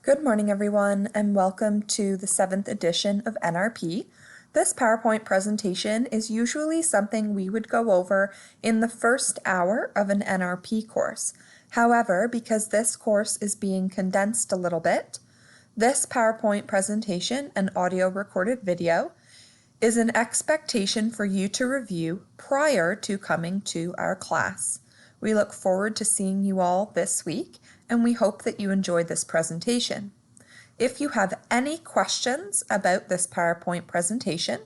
Good morning, everyone, and welcome to the 7th edition of NRP. This PowerPoint presentation is usually something we would go over in the first hour of an NRP course. However, because this course is being condensed a little bit, this PowerPoint presentation and audio recorded video is an expectation for you to review prior to coming to our class. We look forward to seeing you all this week, and we hope that you enjoyed this presentation. If you have any questions about this PowerPoint presentation,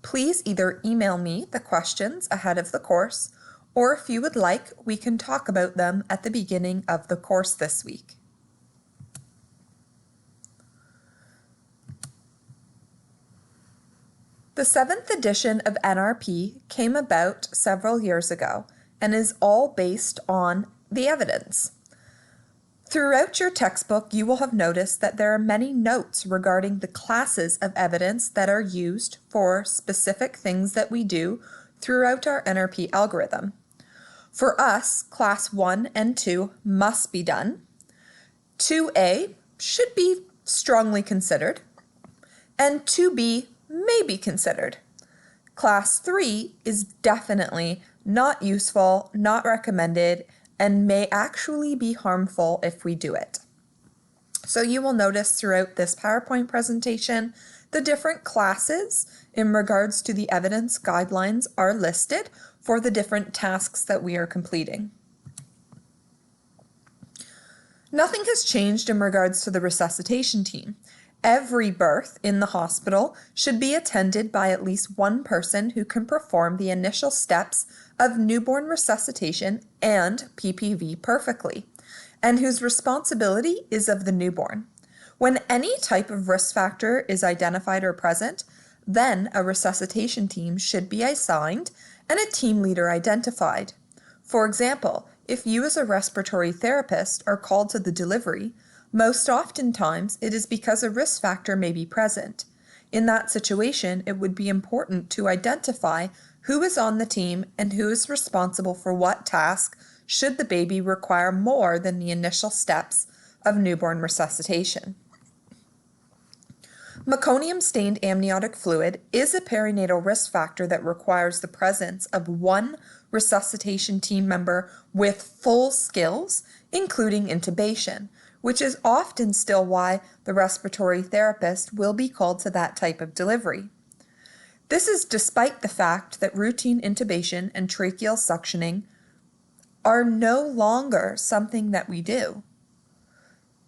please either email me the questions ahead of the course, or if you would like, we can talk about them at the beginning of the course this week. The 7th edition of NRP came about several years ago and is all based on the evidence. Throughout your textbook, you will have noticed that there are many notes regarding the classes of evidence that are used for specific things that we do throughout our NRP algorithm. For us, class 1 and 2 must be done. 2A should be strongly considered, and 2B may be considered. Class 3 is definitely not useful, not recommended, and may actually be harmful if we do it. So you will notice throughout this PowerPoint presentation, the different classes in regards to the evidence guidelines are listed for the different tasks that we are completing. Nothing has changed in regards to the resuscitation team. Every birth in the hospital should be attended by at least one person who can perform the initial steps of newborn resuscitation and PPV perfectly, and whose responsibility is of the newborn. When any type of risk factor is identified or present, then a resuscitation team should be assigned and a team leader identified. For example, if you as a respiratory therapist are called to the delivery, most oftentimes it is because a risk factor may be present. In that situation, it would be important to identify who is on the team and who is responsible for what task should the baby require more than the initial steps of newborn resuscitation. Meconium stained amniotic fluid is a perinatal risk factor that requires the presence of one resuscitation team member with full skills, including intubation, which is often still why the respiratory therapist will be called to that type of delivery. This is despite the fact that routine intubation and tracheal suctioning are no longer something that we do.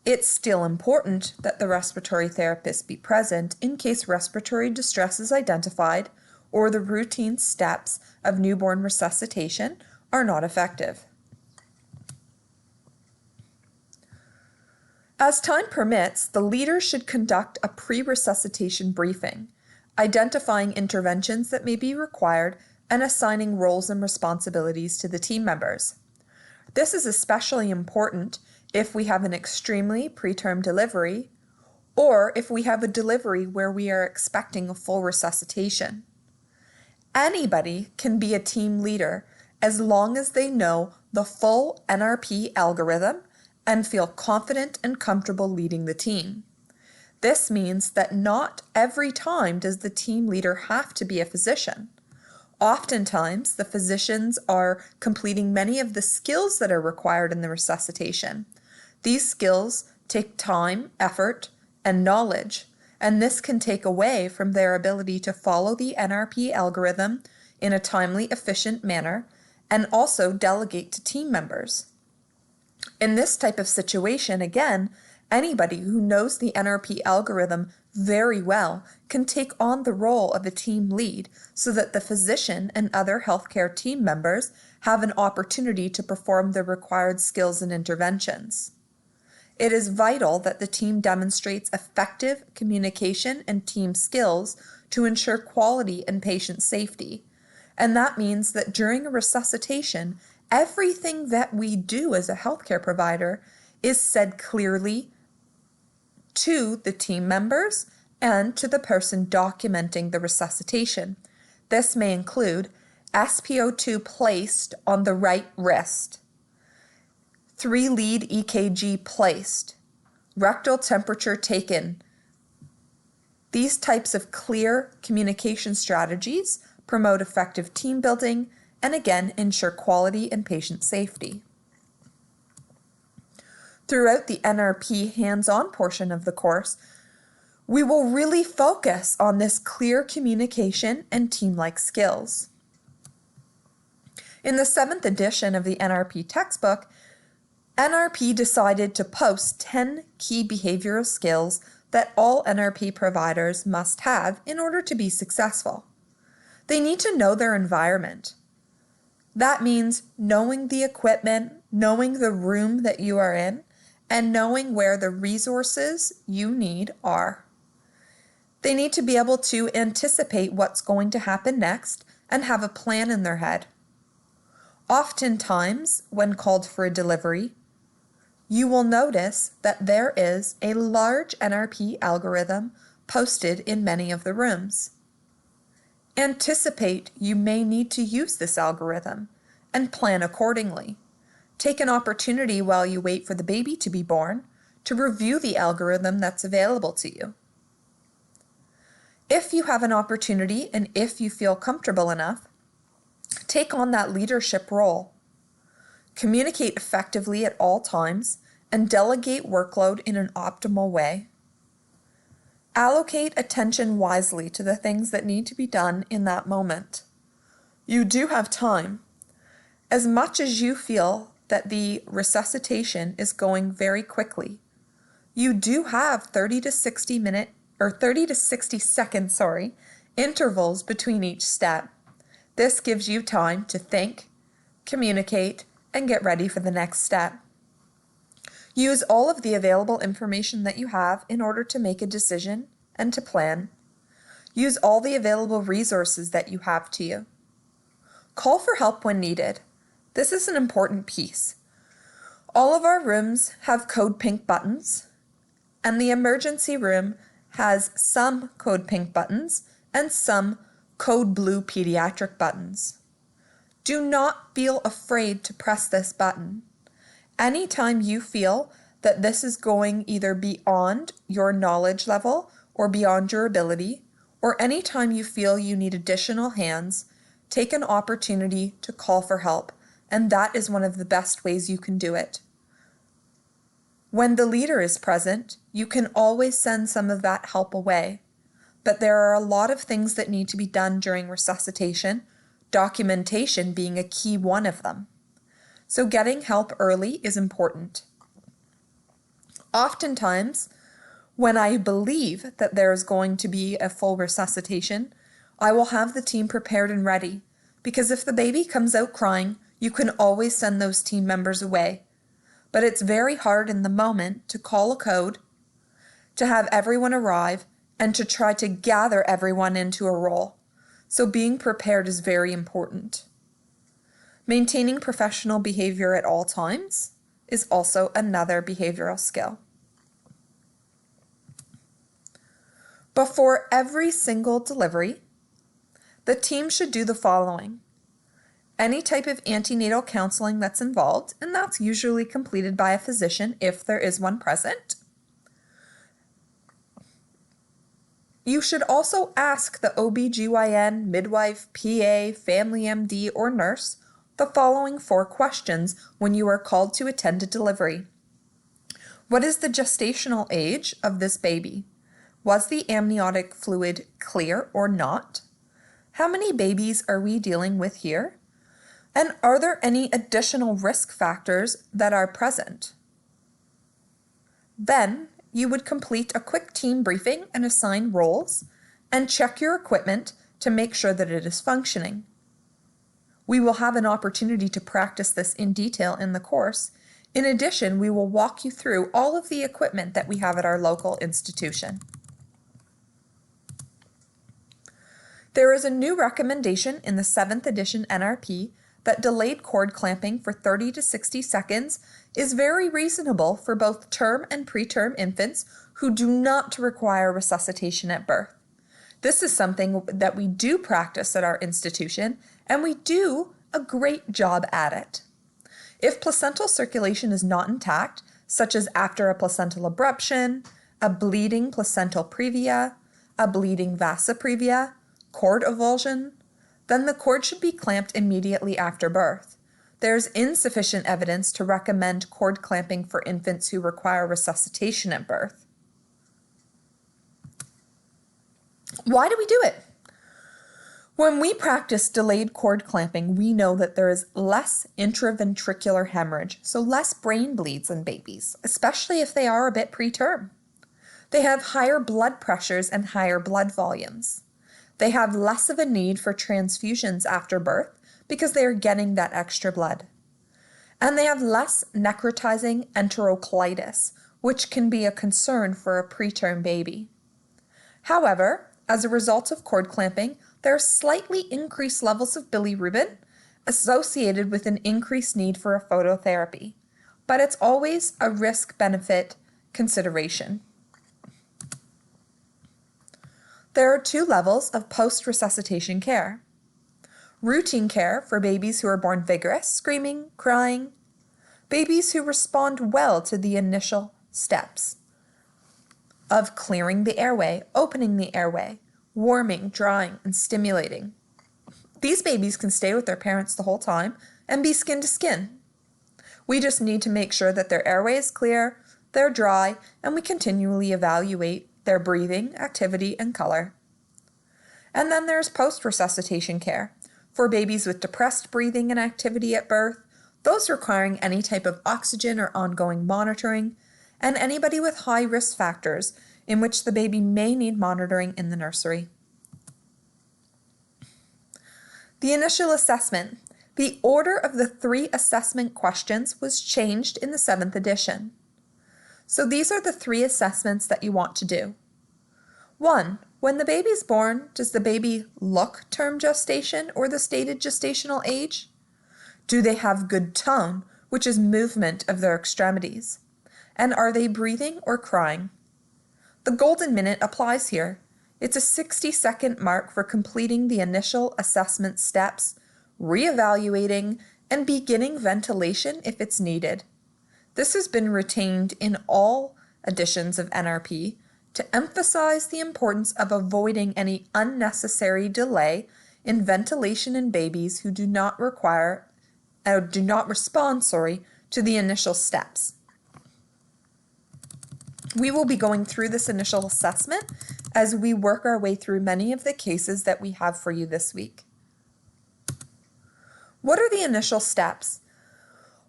It's still important that the respiratory therapist be present in case respiratory distress is identified or the routine steps of newborn resuscitation are not effective. As time permits, the leader should conduct a pre-resuscitation briefing, identifying interventions that may be required and assigning roles and responsibilities to the team members. This is especially important if we have an extremely preterm delivery or if we have a delivery where we are expecting a full resuscitation. Anybody can be a team leader as long as they know the full NRP algorithm and feel confident and comfortable leading the team. This means that not every time does the team leader have to be a physician. Oftentimes, the physicians are completing many of the skills that are required in the resuscitation. These skills take time, effort, and knowledge, and this can take away from their ability to follow the NRP algorithm in a timely, efficient manner, and also delegate to team members. In this type of situation, again, anybody who knows the NRP algorithm very well can take on the role of a team lead so that the physician and other healthcare team members have an opportunity to perform the required skills and interventions. It is vital that the team demonstrates effective communication and team skills to ensure quality and patient safety. And that means that during a resuscitation, everything that we do as a healthcare provider is said clearly to the team members and to the person documenting the resuscitation. This may include SpO2 placed on the right wrist, 3-lead EKG placed, rectal temperature taken. These types of clear communication strategies promote effective team building and again ensure quality and patient safety. Throughout the NRP hands-on portion of the course, we will really focus on this clear communication and team-like skills. In the 7th edition of the NRP textbook, NRP decided to post 10 key behavioral skills that all NRP providers must have in order to be successful. They need to know their environment. That means knowing the equipment, knowing the room that you are in, and knowing where the resources you need are. They need to be able to anticipate what's going to happen next and have a plan in their head. Oftentimes, when called for a delivery, you will notice that there is a large NRP algorithm posted in many of the rooms. Anticipate you may need to use this algorithm and plan accordingly. Take an opportunity while you wait for the baby to be born to review the algorithm that's available to you. If you have an opportunity and if you feel comfortable enough, take on that leadership role. Communicate effectively at all times and delegate workload in an optimal way. Allocate attention wisely to the things that need to be done in that moment. You do have time. As much as you feel that the resuscitation is going very quickly, you do have 30 to 60 second intervals between each step. This gives you time to think, communicate, and get ready for the next step. Use all of the available information that you have in order to make a decision and to plan. Use all the available resources that you have to you. Call for help when needed. This is an important piece. All of our rooms have code pink buttons, and the emergency room has some code pink buttons and some code blue pediatric buttons. Do not feel afraid to press this button. Anytime you feel that this is going either beyond your knowledge level or beyond your ability, or anytime you feel you need additional hands, take an opportunity to call for help, and that is one of the best ways you can do it. When the leader is present, you can always send some of that help away, but there are a lot of things that need to be done during resuscitation, documentation being a key one of them. So getting help early is important. Oftentimes, when I believe that there is going to be a full resuscitation, I will have the team prepared and ready, because if the baby comes out crying, you can always send those team members away. But it's very hard in the moment to call a code, to have everyone arrive, and to try to gather everyone into a role. So being prepared is very important. Maintaining professional behavior at all times is also another behavioral skill. Before every single delivery, the team should do the following. Any type of antenatal counseling that's involved, and that's usually completed by a physician if there is one present. You should also ask the OB/GYN, midwife, PA, family MD, or nurse the following 4 questions when you are called to attend a delivery. What is the gestational age of this baby? Was the amniotic fluid clear or not? How many babies are we dealing with here? And are there any additional risk factors that are present? Then you would complete a quick team briefing and assign roles and check your equipment to make sure that it is functioning. We will have an opportunity to practice this in detail in the course. In addition, we will walk you through all of the equipment that we have at our local institution. There is a new recommendation in the 7th edition NRP that delayed cord clamping for 30 to 60 seconds is very reasonable for both term and preterm infants who do not require resuscitation at birth. This is something that we do practice at our institution, and we do a great job at it. If placental circulation is not intact, such as after a placental abruption, a bleeding placental previa, a bleeding vasa previa, cord avulsion, then the cord should be clamped immediately after birth. There's insufficient evidence to recommend cord clamping for infants who require resuscitation at birth. Why do we do it? When we practice delayed cord clamping, we know that there is less intraventricular hemorrhage, so less brain bleeds in babies, especially if they are a bit preterm. They have higher blood pressures and higher blood volumes. They have less of a need for transfusions after birth because they are getting that extra blood. And they have less necrotizing enterocolitis, which can be a concern for a preterm baby. However, as a result of cord clamping, there are slightly increased levels of bilirubin associated with an increased need for a phototherapy, but it's always a risk-benefit consideration. There are two levels of post-resuscitation care. Routine care for babies who are born vigorous, screaming, crying. Babies who respond well to the initial steps of clearing the airway, opening the airway, warming, drying, and stimulating. These babies can stay with their parents the whole time and be skin to skin. We just need to make sure that their airway is clear, they're dry, and we continually evaluate their breathing, activity, and color. And then there's post-resuscitation care for babies with depressed breathing and activity at birth, those requiring any type of oxygen or ongoing monitoring, and anybody with high risk factors in which the baby may need monitoring in the nursery. The initial assessment. The order of the 3 assessment questions was changed in the 7th edition. So these are the 3 assessments that you want to do. 1. When the baby is born, does the baby look term gestation or the stated gestational age? Do they have good tone, which is movement of their extremities? And are they breathing or crying? The golden minute applies here. It's a 60-second mark for completing the initial assessment steps, reevaluating, and beginning ventilation if it's needed. This has been retained in all editions of NRP to emphasize the importance of avoiding any unnecessary delay in ventilation in babies who do not respond to the initial steps. We will be going through this initial assessment as we work our way through many of the cases that we have for you this week. What are the initial steps?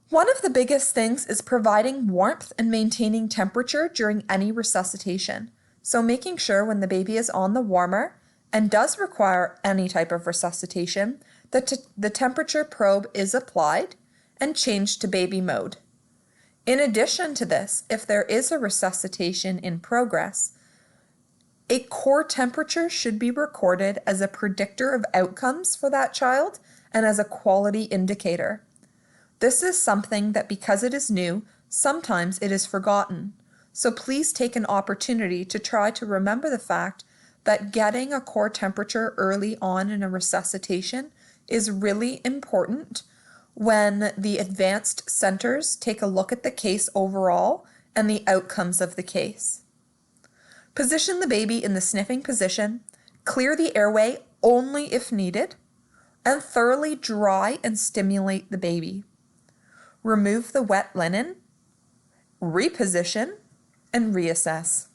One of the biggest things is providing warmth and maintaining temperature during any resuscitation. So making sure when the baby is on the warmer and does require any type of resuscitation, that the temperature probe is applied and changed to baby mode. In addition to this, if there is a resuscitation in progress, a core temperature should be recorded as a predictor of outcomes for that child and as a quality indicator. This is something that, because it is new, sometimes it is forgotten. So please take an opportunity to try to remember the fact that getting a core temperature early on in a resuscitation is really important when the advanced centers take a look at the case overall and the outcomes of the case. Position the baby in the sniffing position, clear the airway only if needed, and thoroughly dry and stimulate the baby. Remove the wet linen, reposition, and reassess.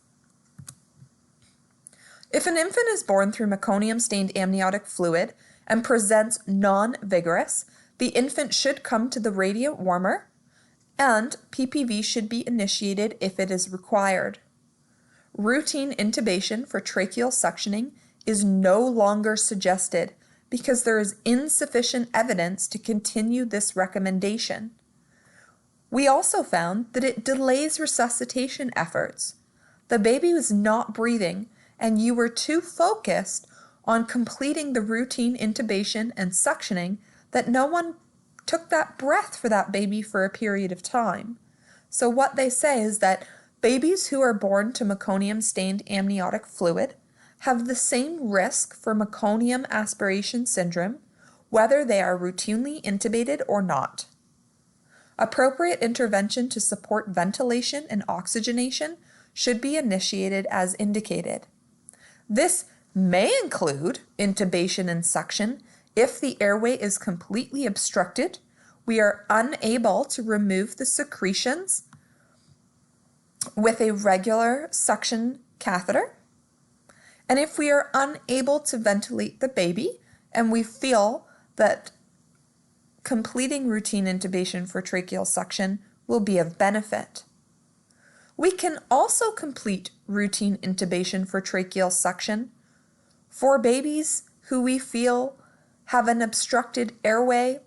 If an infant is born through meconium-stained amniotic fluid and presents non-vigorous, the infant should come to the radiant warmer, and PPV should be initiated if it is required. Routine intubation for tracheal suctioning is no longer suggested because there is insufficient evidence to continue this recommendation. We also found that it delays resuscitation efforts. The baby was not breathing, and you were too focused on completing the routine intubation and suctioning that no one took that breath for that baby for a period of time. So what they say is that babies who are born to meconium-stained amniotic fluid have the same risk for meconium aspiration syndrome, whether they are routinely intubated or not. Appropriate intervention to support ventilation and oxygenation should be initiated as indicated. This may include intubation and suction if the airway is completely obstructed, we are unable to remove the secretions with a regular suction catheter, and if we are unable to ventilate the baby and we feel that completing routine intubation for tracheal suction will be of benefit. We can also complete routine intubation for tracheal suction for babies who we feel have an obstructed airway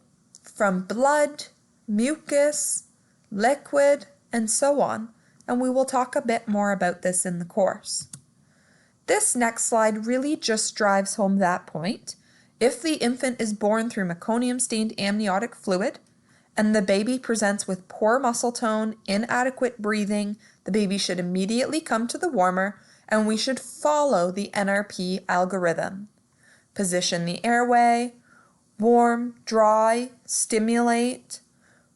from blood, mucus, liquid, and so on, and we will talk a bit more about this in the course. This next slide really just drives home that point. If the infant is born through meconium-stained amniotic fluid and the baby presents with poor muscle tone, inadequate breathing, the baby should immediately come to the warmer and we should follow the NRP algorithm. Position the airway, warm, dry, stimulate,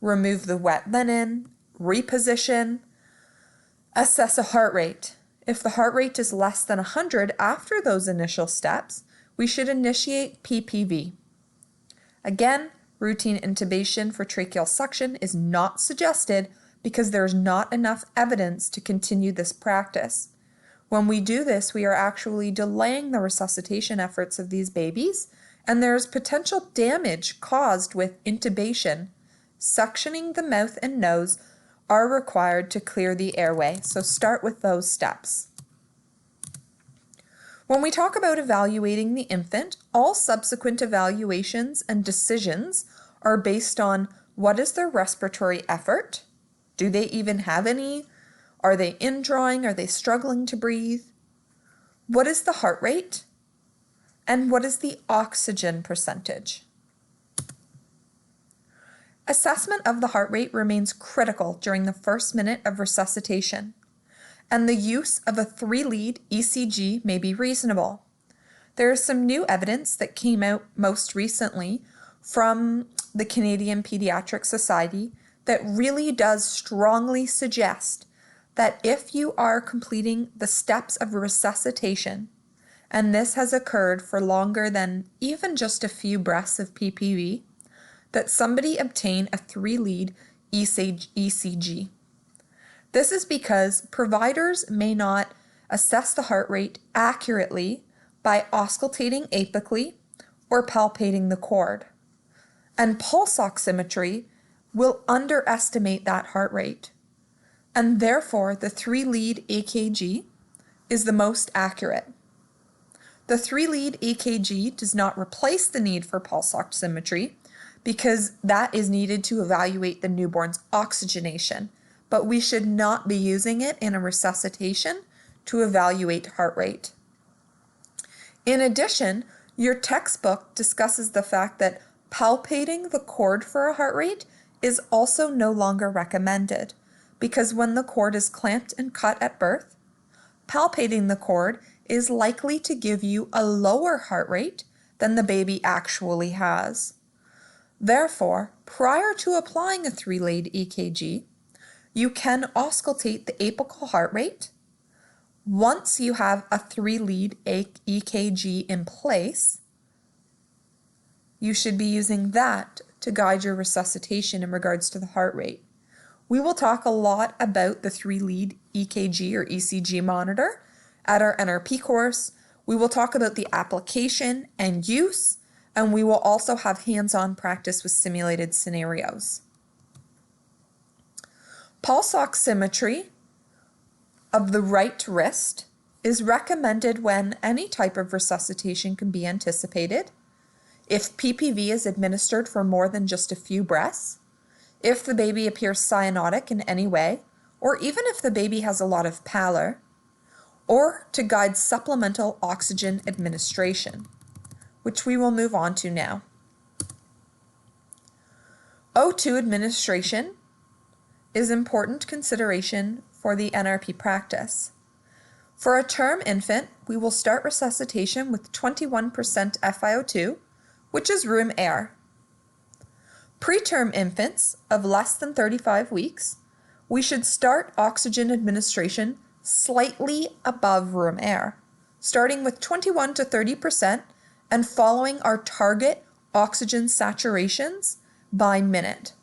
remove the wet linen, reposition, assess a heart rate. If the heart rate is less than 100 after those initial steps, we should initiate PPV. Again, routine intubation for tracheal suction is not suggested because there is not enough evidence to continue this practice. When we do this, we are actually delaying the resuscitation efforts of these babies, and there is potential damage caused with intubation. Suctioning the mouth and nose are required to clear the airway, so start with those steps. When we talk about evaluating the infant, all subsequent evaluations and decisions are based on what is their respiratory effort? Do they even have any? Are they indrawing? Are they struggling to breathe? What is the heart rate? And what is the oxygen percentage? Assessment of the heart rate remains critical during the first minute of resuscitation, and the use of a 3-lead ECG may be reasonable. There is some new evidence that came out most recently from the Canadian Pediatric Society that really does strongly suggest that if you are completing the steps of resuscitation, and this has occurred for longer than even just a few breaths of PPV, that somebody obtain a 3-lead ECG. This is because providers may not assess the heart rate accurately by auscultating apically or palpating the cord. And pulse oximetry will underestimate that heart rate. And therefore, the 3-lead EKG is the most accurate. The 3-lead EKG does not replace the need for pulse oximetry because that is needed to evaluate the newborn's oxygenation, but we should not be using it in a resuscitation to evaluate heart rate. In addition, your textbook discusses the fact that palpating the cord for a heart rate is also no longer recommended because when the cord is clamped and cut at birth, palpating the cord is likely to give you a lower heart rate than the baby actually has. Therefore, prior to applying a 3-lead EKG, you can auscultate the apical heart rate. Once you have a 3-lead EKG in place, you should be using that to guide your resuscitation in regards to the heart rate. We will talk a lot about the 3-lead EKG or ECG monitor at our NRP course. We will talk about the application and use, and we will also have hands-on practice with simulated scenarios. Pulse oximetry of the right wrist is recommended when any type of resuscitation can be anticipated, if PPV is administered for more than just a few breaths, if the baby appears cyanotic in any way, or even if the baby has a lot of pallor, or to guide supplemental oxygen administration, which we will move on to now. O2 administration is important consideration for the NRP practice. For a term infant, we will start resuscitation with 21% FiO2, which is room air. Preterm infants of less than 35 weeks, we should start oxygen administration slightly above room air, starting with 21 to 30% and following our target oxygen saturations by minute.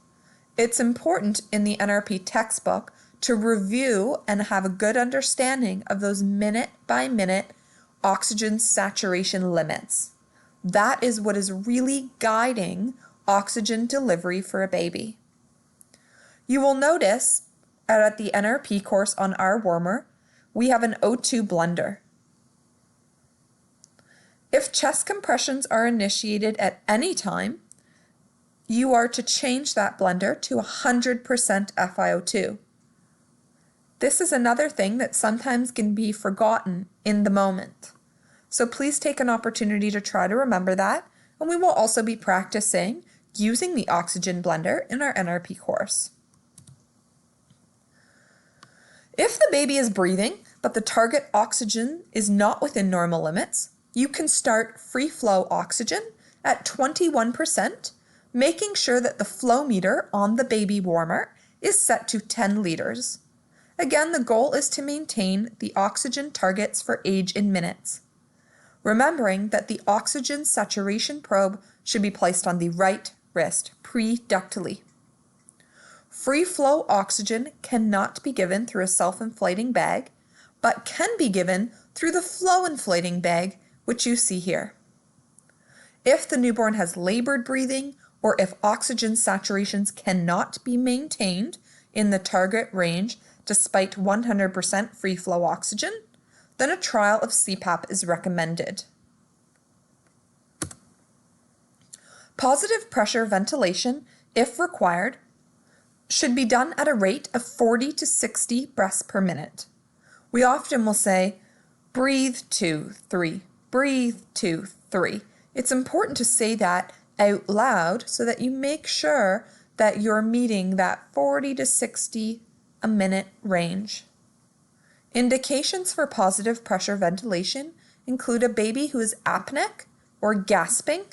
It's important in the NRP textbook to review and have a good understanding of those minute-by-minute oxygen saturation limits. That is what is really guiding oxygen delivery for a baby. You will notice at the NRP course on our warmer, we have an O2 blender. If chest compressions are initiated at any time, you are to change that blender to 100% FiO2. This is another thing that sometimes can be forgotten in the moment. So please take an opportunity to try to remember that, and we will also be practicing using the oxygen blender in our NRP course. If the baby is breathing, but the target oxygen is not within normal limits, you can start free flow oxygen at 21%, making sure that the flow meter on the baby warmer is set to 10 liters. Again, the goal is to maintain the oxygen targets for age in minutes. Remembering that the oxygen saturation probe should be placed on the right wrist pre-ductally. Free flow oxygen cannot be given through a self-inflating bag, but can be given through the flow inflating bag, which you see here. If the newborn has labored breathing, or if oxygen saturations cannot be maintained in the target range despite 100% free flow oxygen, then a trial of CPAP is recommended. Positive pressure ventilation, if required, should be done at a rate of 40 to 60 breaths per minute. We often will say, breathe 2, 3, breathe 2, 3. It's important to say that out loud so that you make sure that you're meeting that 40 to 60 a minute range. Indications for positive pressure ventilation include a baby who is apneic or gasping,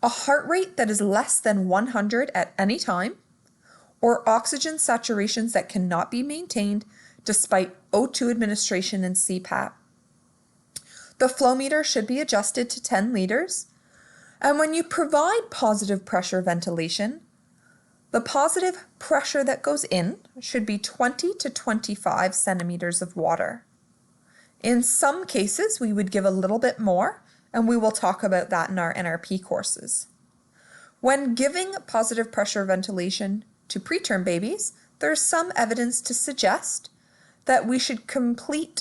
a heart rate that is less than 100 at any time, or oxygen saturations that cannot be maintained despite O2 administration and CPAP. The flow meter should be adjusted to 10 liters, and when you provide positive pressure ventilation, the positive pressure that goes in should be 20 to 25 centimeters of water. In some cases, we would give a little bit more, and we will talk about that in our NRP courses. When giving positive pressure ventilation to preterm babies, there's some evidence to suggest that we should keep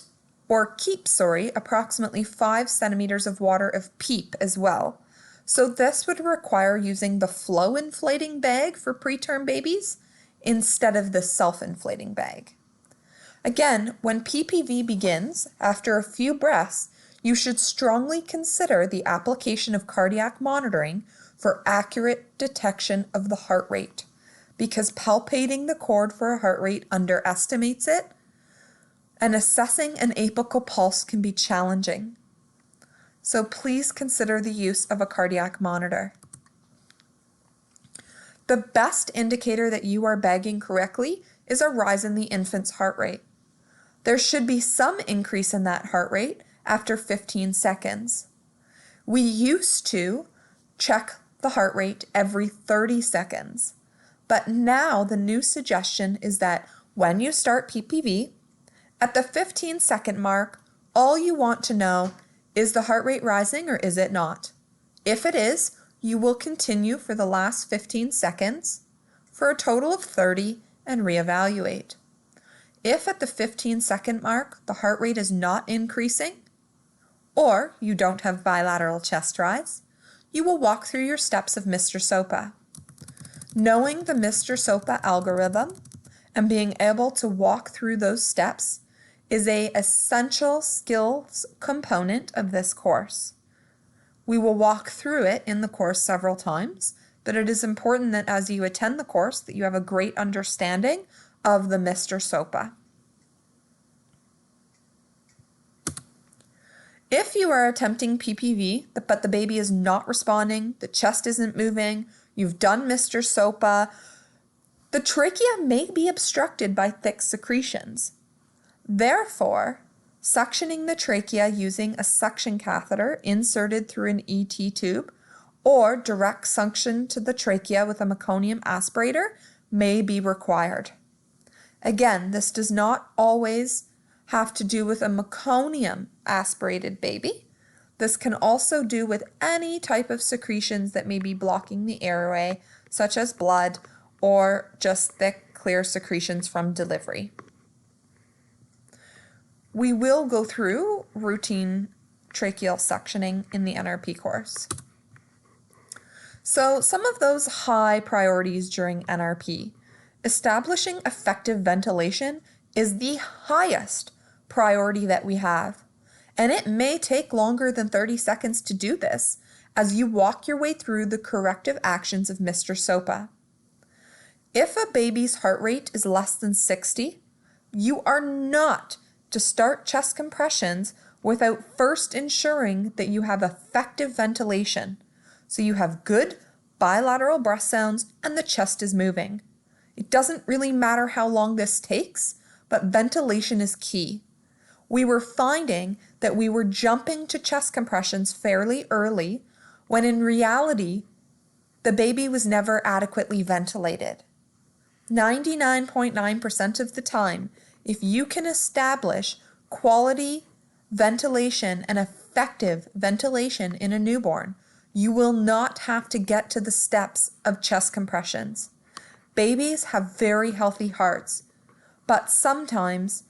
approximately 5 centimeters of water of PEEP as well. So this would require using the flow inflating bag for preterm babies instead of the self-inflating bag. Again, when PPV begins, after a few breaths, you should strongly consider the application of cardiac monitoring for accurate detection of the heart rate, because palpating the cord for a heart rate underestimates it, and assessing an apical pulse can be challenging. So please consider the use of a cardiac monitor. The best indicator that you are bagging correctly is a rise in the infant's heart rate. There should be some increase in that heart rate after 15 seconds. We used to check the heart rate every 30 seconds, but now the new suggestion is that when you start PPV, at the 15-second mark, all you want to know is the heart rate rising or is it not? If it is, you will continue for the last 15 seconds for a total of 30 and reevaluate. If at the 15-second mark the heart rate is not increasing, or you don't have bilateral chest rise, you will walk through your steps of Mr. SOPA. Knowing the Mr. SOPA algorithm and being able to walk through those steps is an essential skills component of this course. We will walk through it in the course several times, but it is important that as you attend the course that you have a great understanding of the Mr. SOPA. If you are attempting PPV, but the baby is not responding, the chest isn't moving, you've done Mr. SOPA, the trachea may be obstructed by thick secretions. Therefore, suctioning the trachea using a suction catheter inserted through an ET tube or direct suction to the trachea with a meconium aspirator may be required. Again, this does not always have to do with a meconium aspirated baby. This can also do with any type of secretions that may be blocking the airway, such as blood or just thick, clear secretions from delivery. We will go through routine tracheal suctioning in the NRP course. So some of those high priorities during NRP. Establishing effective ventilation is the highest priority that we have, and it may take longer than 30 seconds to do this as you walk your way through the corrective actions of Mr. SOPA. If a baby's heart rate is less than 60, you are not to start chest compressions without first ensuring that you have effective ventilation, so you have good bilateral breath sounds and the chest is moving. It doesn't really matter how long this takes, but ventilation is key. We were finding that we were jumping to chest compressions fairly early, when in reality, the baby was never adequately ventilated. 99.9% of the time, if you can establish quality ventilation and effective ventilation in a newborn, you will not have to get to the steps of chest compressions. Babies have very healthy hearts, but sometimes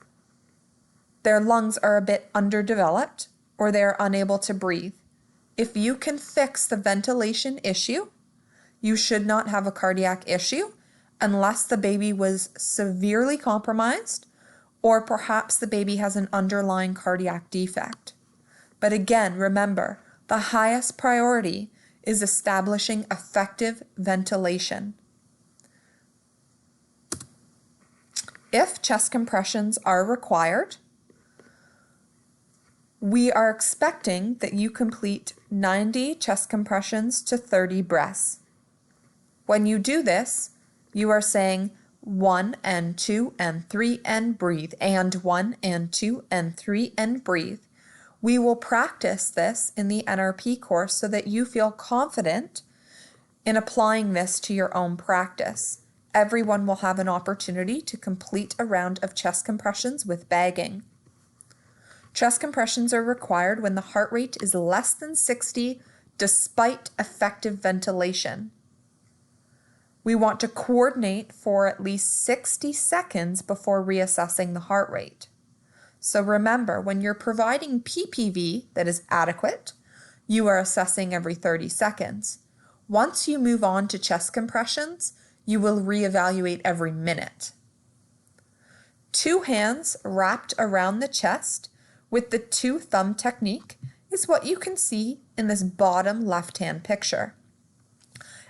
their lungs are a bit underdeveloped or they're unable to breathe. If you can fix the ventilation issue, you should not have a cardiac issue unless the baby was severely compromised or perhaps the baby has an underlying cardiac defect. But again, remember, the highest priority is establishing effective ventilation. If chest compressions are required, we are expecting that you complete 90 chest compressions to 30 breaths. When you do this, you are saying 1 and 2 and 3 and breathe, and 1 and 2 and 3 and breathe. We will practice this in the NRP course so that you feel confident in applying this to your own practice. Everyone will have an opportunity to complete a round of chest compressions with bagging. Chest compressions are required when the heart rate is less than 60 despite effective ventilation. We want to coordinate for at least 60 seconds before reassessing the heart rate. So remember, when you're providing PPV that is adequate, you are assessing every 30 seconds. Once you move on to chest compressions, you will reevaluate every minute. 2 hands wrapped around the chest with the 2 thumb technique is what you can see in this bottom left-hand picture.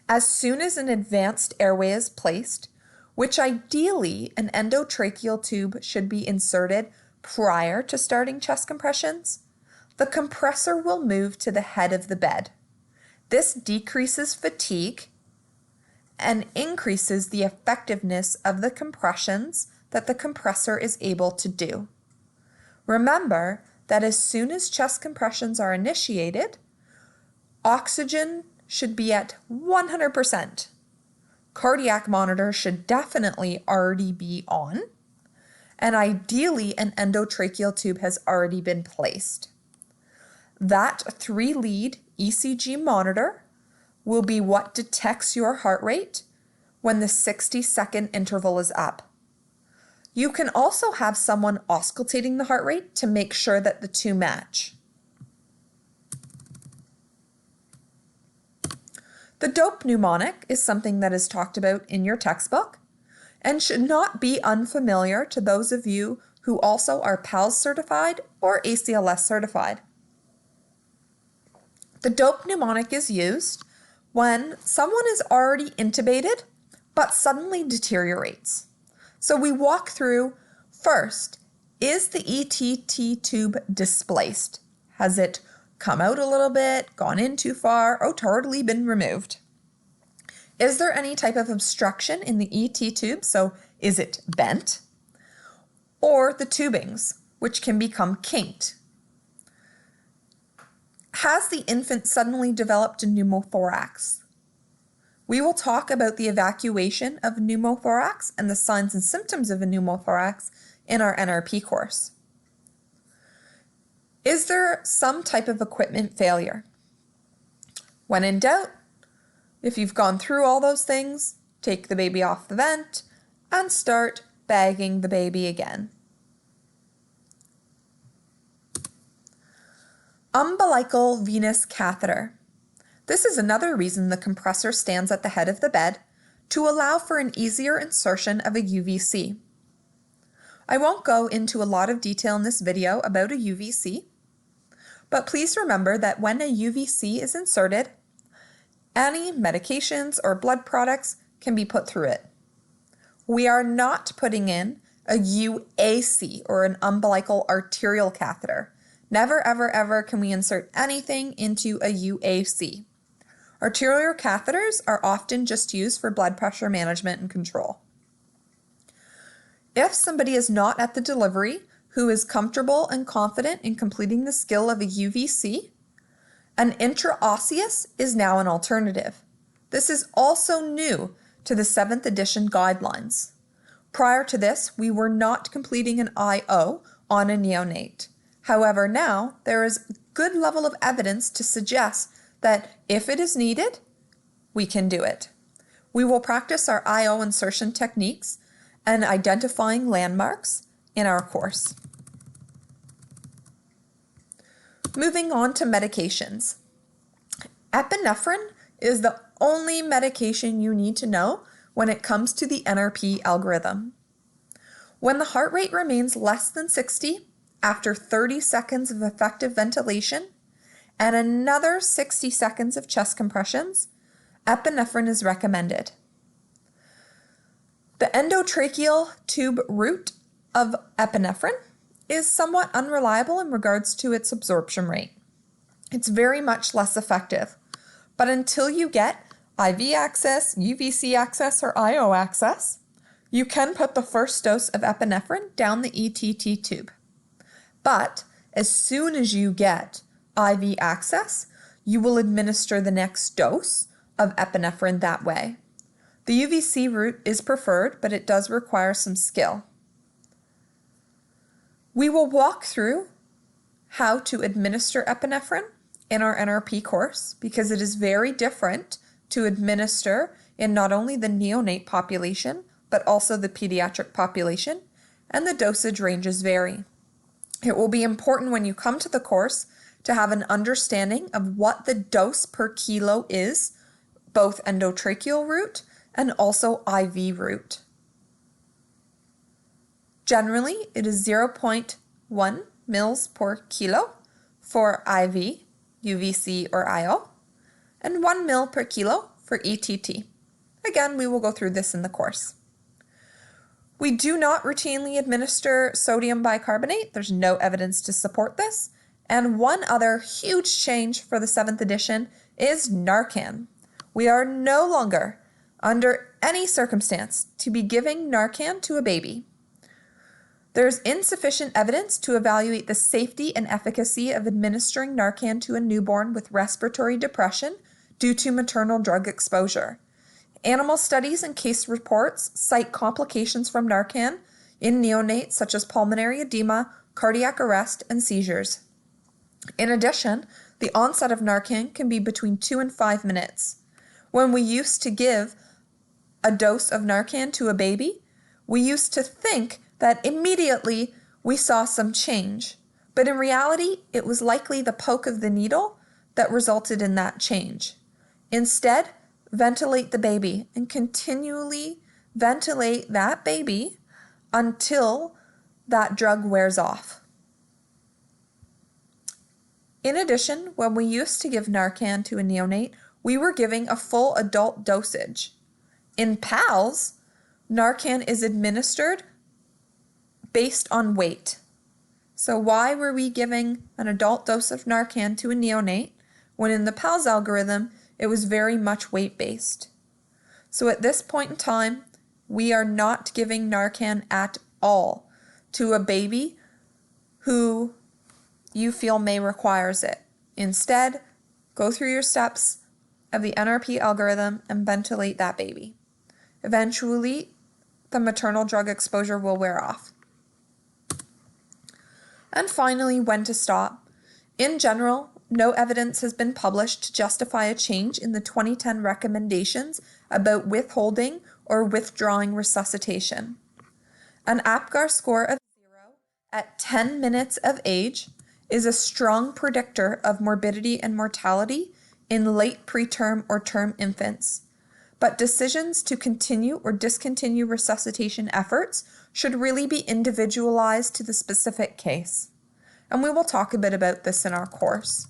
As soon as an advanced airway is placed, which ideally an endotracheal tube should be inserted prior to starting chest compressions, the compressor will move to the head of the bed. This decreases fatigue and increases the effectiveness of the compressions that the compressor is able to do. Remember that as soon as chest compressions are initiated, oxygen should be at 100%. Cardiac monitor should definitely already be on, and ideally an endotracheal tube has already been placed. That 3-lead ECG monitor will be what detects your heart rate when the 60-second interval is up. You can also have someone auscultating the heart rate to make sure that the two match. The dope mnemonic is something that is talked about in your textbook and should not be unfamiliar to those of you who also are PALS certified or ACLS certified. The dope mnemonic is used when someone is already intubated but suddenly deteriorates. So we walk through first, is the ETT tube displaced? Has it come out a little bit, gone in too far, or totally been removed? Is there any type of obstruction in the ET tube? So is it bent? Or the tubings, which can become kinked? Has the infant suddenly developed a pneumothorax? We will talk about the evacuation of pneumothorax and the signs and symptoms of a pneumothorax in our NRP course. Is there some type of equipment failure? When in doubt, if you've gone through all those things, take the baby off the vent and start bagging the baby again. Umbilical venous catheter. This is another reason the compressor stands at the head of the bed, to allow for an easier insertion of a UVC. I won't go into a lot of detail in this video about a UVC, but please remember that when a UVC is inserted, any medications or blood products can be put through it. We are not putting in a UAC, or an umbilical arterial catheter. Never, ever, ever can we insert anything into a UAC. Arterial catheters are often just used for blood pressure management and control. If somebody is not at the delivery who is comfortable and confident in completing the skill of a UVC, an intraosseous is now an alternative. This is also new to the 7th edition guidelines. Prior to this, we were not completing an IO on a neonate. However, now there is a good level of evidence to suggest that if it is needed, we can do it. We will practice our IO insertion techniques and identifying landmarks in our course. Moving on to medications. Epinephrine is the only medication you need to know when it comes to the NRP algorithm. When the heart rate remains less than 60 after 30 seconds of effective ventilation and another 60 seconds of chest compressions, epinephrine is recommended. The endotracheal tube route of epinephrine is somewhat unreliable in regards to its absorption rate. It's very much less effective, but until you get IV access, UVC access, or IO access, you can put the first dose of epinephrine down the ETT tube. But as soon as you get IV access, you will administer the next dose of epinephrine that way. The UVC route is preferred, but it does require some skill. We will walk through how to administer epinephrine in our NRP course because it is very different to administer in not only the neonate population, but also the pediatric population, and the dosage ranges vary. It will be important when you come to the course to have an understanding of what the dose per kilo is, both endotracheal route and also IV route. Generally, it is 0.1 mils per kilo for IV, UVC, or IO, and 1 mil per kilo for ETT. Again, we will go through this in the course. We do not routinely administer sodium bicarbonate. There's no evidence to support this. And one other huge change for the 7th edition is Narcan. We are no longer, under any circumstance, to be giving Narcan to a baby. There's insufficient evidence to evaluate the safety and efficacy of administering Narcan to a newborn with respiratory depression due to maternal drug exposure. Animal studies and case reports cite complications from Narcan in neonates such as pulmonary edema, cardiac arrest, and seizures. In addition, the onset of Narcan can be between 2 and 5 minutes. When we used to give a dose of Narcan to a baby, we used to think that immediately we saw some change, but in reality, it was likely the poke of the needle that resulted in that change. Instead, ventilate the baby and continually ventilate that baby until that drug wears off. In addition, when we used to give Narcan to a neonate, we were giving a full adult dosage. In PALS, Narcan is administered based on weight. So why were we giving an adult dose of Narcan to a neonate when in the PALS algorithm it was very much weight-based? So at this point in time, we are not giving Narcan at all to a baby who you feel may requires it. Instead, go through your steps of the NRP algorithm and ventilate that baby. Eventually, the maternal drug exposure will wear off. And finally, when to stop. In general, no evidence has been published to justify a change in the 2010 recommendations about withholding or withdrawing resuscitation. An APGAR score of 0 at 10 minutes of age is a strong predictor of morbidity and mortality in late preterm or term infants, but decisions to continue or discontinue resuscitation efforts should really be individualized to the specific case. And we will talk a bit about this in our course.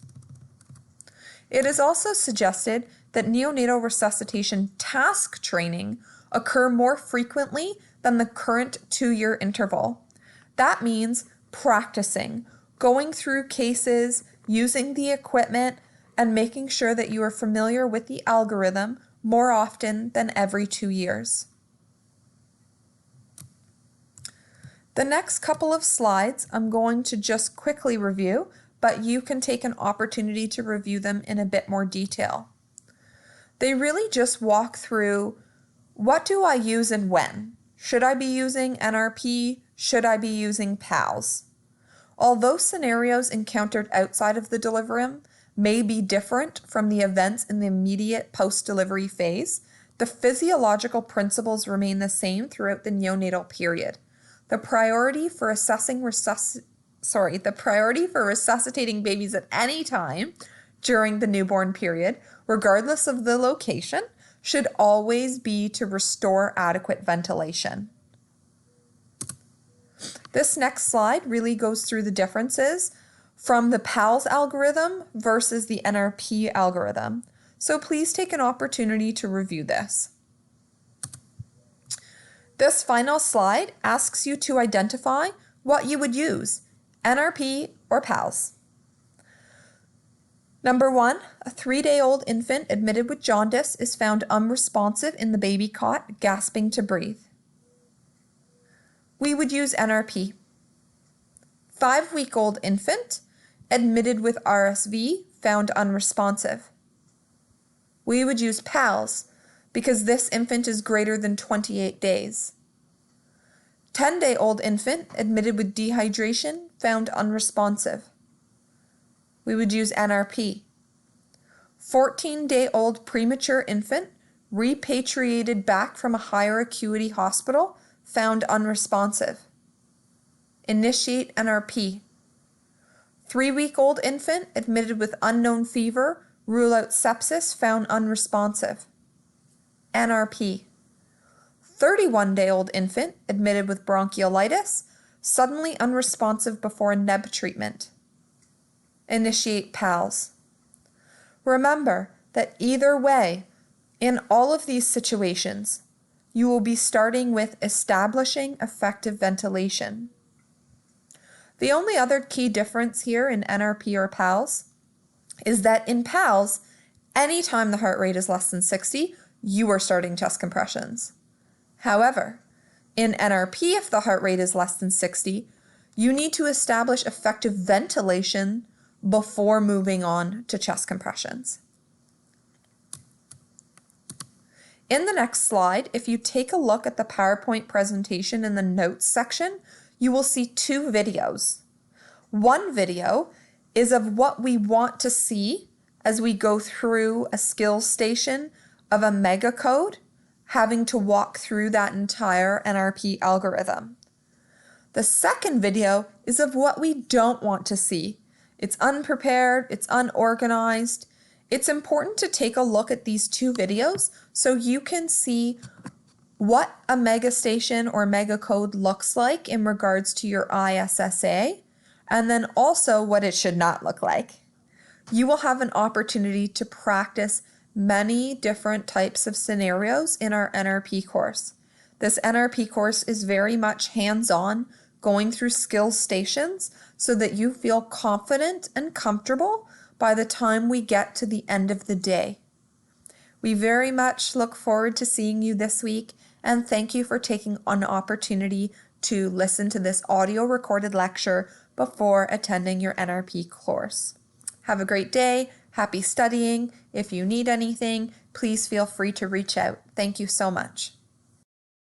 It is also suggested that neonatal resuscitation task training occur more frequently than the current 2-year interval. That means practicing, going through cases, using the equipment, and making sure that you are familiar with the algorithm more often than every 2 years. The next couple of slides I'm going to just quickly review, but you can take an opportunity to review them in a bit more detail. They really just walk through, what do I use and when? Should I be using NRP? Should I be using PALS? Although scenarios encountered outside of the delivery room may be different from the events in the immediate post-delivery phase, the physiological principles remain the same throughout the neonatal period. The priority for resuscitating babies at any time during the newborn period, regardless of the location, should always be to restore adequate ventilation. This next slide really goes through the differences from the PALS algorithm versus the NRP algorithm. So please take an opportunity to review this. This final slide asks you to identify what you would use, NRP or PALS. Number 1, a 3-day-old infant admitted with jaundice is found unresponsive in the baby cot, gasping to breathe. We would use NRP. 5-week-old infant admitted with RSV, found unresponsive. We would use PALS because this infant is greater than 28 days. 10-day-old infant admitted with dehydration, found unresponsive. We would use NRP. 14-day-old premature infant repatriated back from a higher acuity hospital, found unresponsive. Initiate NRP. 3-week-old infant admitted with unknown fever, rule out sepsis, found unresponsive. NRP. 31-day-old infant admitted with bronchiolitis, suddenly unresponsive before neb treatment. Initiate PALS. Remember that either way, in all of these situations, you will be starting with establishing effective ventilation. The only other key difference here in NRP or PALS is that in PALS, anytime the heart rate is less than 60, you are starting chest compressions. However, in NRP, if the heart rate is less than 60, you need to establish effective ventilation before moving on to chest compressions. In the next slide, if you take a look at the PowerPoint presentation in the notes section, you will see 2 videos. One video is of what we want to see as we go through a skills station of a mega code, having to walk through that entire NRP algorithm. The second video is of what we don't want to see. It's unprepared, it's unorganized. It's important to take a look at these 2 videos so you can see what a mega station or mega code looks like in regards to your ISSA, and then also what it should not look like. You will have an opportunity to practice many different types of scenarios in our NRP course. This NRP course is very much hands-on, going through skills stations so that you feel confident and comfortable by the time we get to the end of the day. We very much look forward to seeing you this week, and thank you for taking an opportunity to listen to this audio recorded lecture before attending your NRP course. Have a great day. Happy studying. If you need anything, please feel free to reach out. Thank you so much.